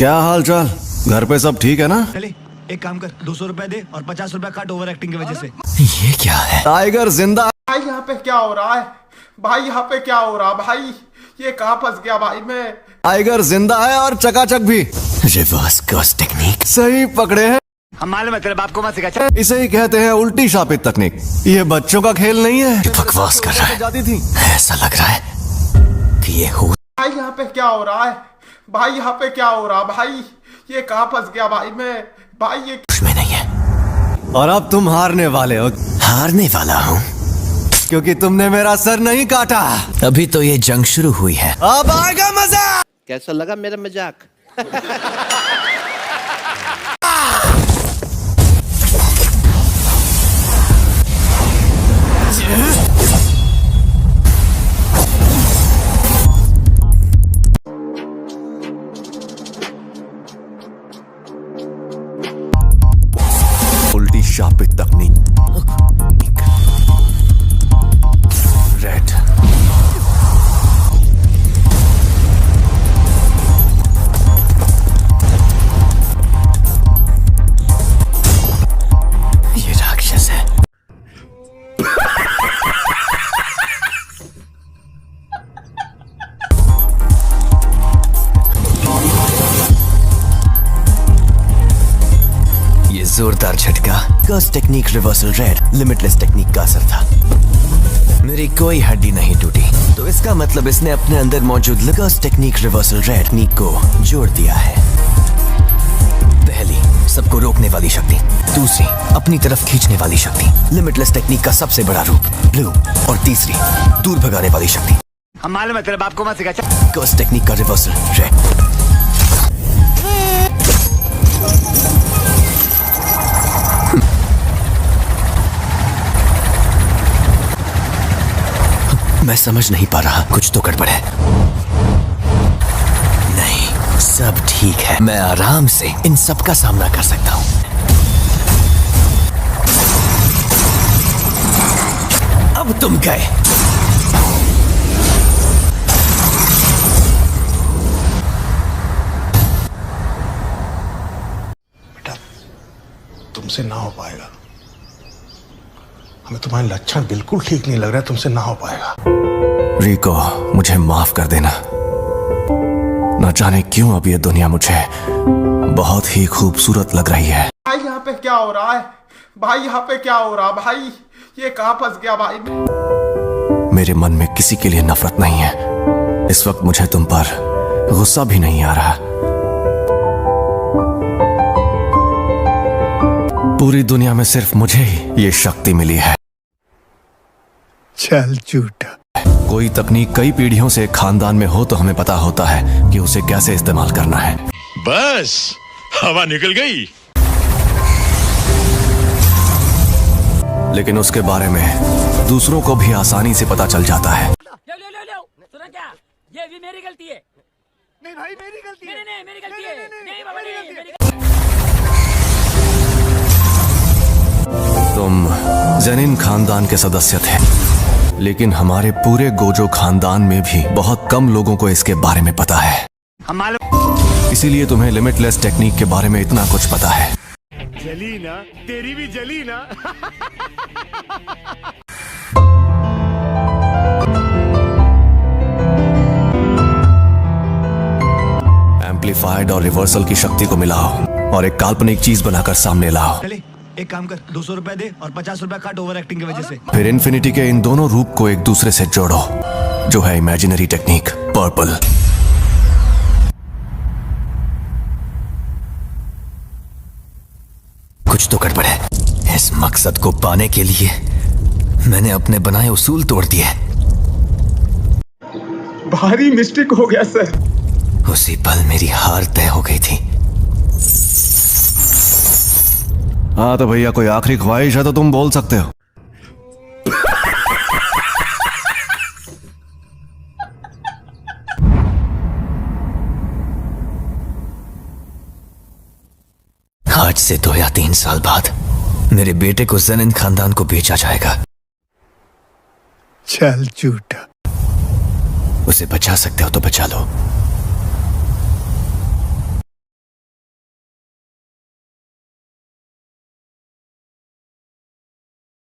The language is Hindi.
क्या हाल चाल? घर पे सब ठीक है ना? चले एक काम कर, 200 रुपए दे और 50 रुपए काट ओवर एक्टिंग की वजह से। ये क्या है? टाइगर जिंदा। भाई यहाँ पे क्या हो रहा है? भाई यहाँ पे क्या हो रहा है? भाई ये कहाँ फंस गया भाई मैं? टाइगर जिंदा है और चकाचक भी। Reverse curse technique. सही पकड़े हैं। हम मालूम है तेरे बाप को मत सिखा। इसे ही कहते हैं उल्टी शापित तकनीक। ये बच्चों का खेल नहीं है। बकवास कर रहा है। जाती थी। ऐसा लग रहा है कि ये हो। भाई यहाँ पे क्या हो रहा है? भाई यहाँ पे क्या हो रहा है? भाई ये कहाँ फंस गया भाई मैं? भाई ये में नहीं है। और अब तुम हारने वाले हो, हारने वाला हूँ क्योंकि तुमने मेरा सर नहीं काटा। अभी तो ये जंग शुरू हुई है। अब आएगा मजा। कैसा लगा मेरा मजाक? उल्टी शापित तकनीक। रेड। ये राक्षस है। ये जोरदार झटका curse technique reversal red limitless technique का असर था। मेरी कोई हड्डी नहीं टूटी, तो इसका मतलब इसने अपने अंदर मौजूद कर्स टेक्निक रिवर्सल रेड टेक्निक को जोड़ दिया है। पहली, सबको रोकने वाली शक्ति। दूसरी, अपनी तरफ खींचने वाली शक्ति, लिमिटलेस टेक्निक का सबसे बड़ा रूप ब्लू। और तीसरी, दूर भगाने वाली शक्ति। हम मालूम है तेरे बाप को मत सिखा। कर्स टेक्निक का रिवर्सल रेड। मैं समझ नहीं पा रहा, कुछ तो गड़बड़ है। नहीं, सब ठीक है। मैं आराम से इन सब का सामना कर सकता हूं। अब तुम गए। बेटा, तुमसे ना हो पाएगा। हमें तुम्हारे लक्षण बिल्कुल ठीक नहीं लग रहा है, तुमसे ना हो पाएगा। रिको, मुझे माफ कर देना। न जाने क्यों अब ये दुनिया मुझे बहुत ही खूबसूरत लग रही है। भाई यहाँ पे क्या हो रहा है? भाई यहाँ पे क्या हो रहा है? भाई ये कहाँ फंस गया भाई मैं? मेरे मन में किसी के लिए नफरत नहीं है। इस वक्त मुझे तुम पर गुस्सा भी नहीं आ रहा। पूरी दुनिया में सिर्फ मुझे ही ये शक्ति मिली है। चल झूठा। कोई तकनीक कई पीढ़ियों से खानदान में हो तो हमें पता होता है कि उसे कैसे इस्तेमाल करना है। बस हवा निकल गई। लेकिन उसके बारे में दूसरों को भी आसानी से पता चल जाता है। लो सुना क्या? ये भी मेरी गलती है। नहीं भाई मेरी गलती है। नहीं मेरी गलती है। नहीं बाबा नहीं मेरी गलती। तुम जेनिन खानदान के सदस्य थे, लेकिन हमारे पूरे गोजो खानदान में भी बहुत कम लोगों को इसके बारे में पता है। हम मालूम। इसीलिए तुम्हें लिमिटलेस टेक्निक के बारे में इतना कुछ पता है। जली ना, तेरी भी जली ना। एम्पलीफाइड और रिवर्सल की शक्ति को मिलाओ और एक काल्पनिक चीज बनाकर सामने लाओ। चले एक काम कर, 200 रुपए दे और 50 रुपए काट ओवर एक्टिंग की वजह से। फिर इन्फिनिटी के इन दोनों रूप को एक दूसरे से जोड़ो, जो है इमेजिनरी टेक्निक पर्पल। कुछ तो गड़बड़ है। इस मकसद को पाने के लिए मैंने अपने बनाए उसूल तोड़ दिए। भारी मिस्टेक हो गया सर। उसी पल मेरी हार तय हो गई थी। हाँ तो भैया, कोई आखिरी ख्वाहिश है तो तुम बोल सकते हो। आज से 2 या 3 साल बाद मेरे बेटे को जेनिन खानदान को बेचा जाएगा। चल झूठा। उसे बचा सकते हो तो बचा लो,